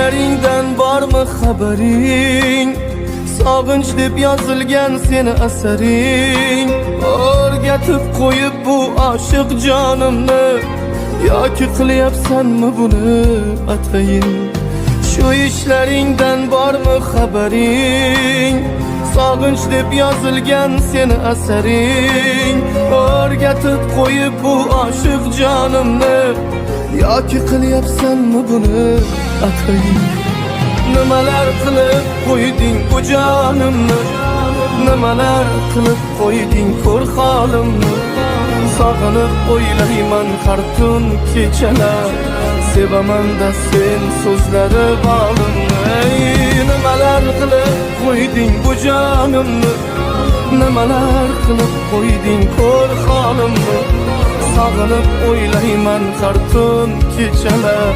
ishlaringdan bormi xabaring? Sog'inch deb yozilgan seni asaring. O'rgatib qo'yib bu oshiq jonimni, yoki qilyapsanmi buni atayin? Shu ishlaringdan bormi xabaring? Sog'inch deb yozilgan seni asaring. O'rgatib qo'yib bu oshiq jonimni, yoki qilyapsanmi buni atayin? Nimalar qilib qo'yding bu jonimni, nimalar qilib qo'yding ko'r holimni. Sog'inib o'ylayman har tun kechalar, sevaman-da sen so'zlari bolimni. Nimalar qilib qo'yding bu jonimni, nimalar qilib qo'yding ko'r holimni. Sog'inib o'ylayman har tun kechalar,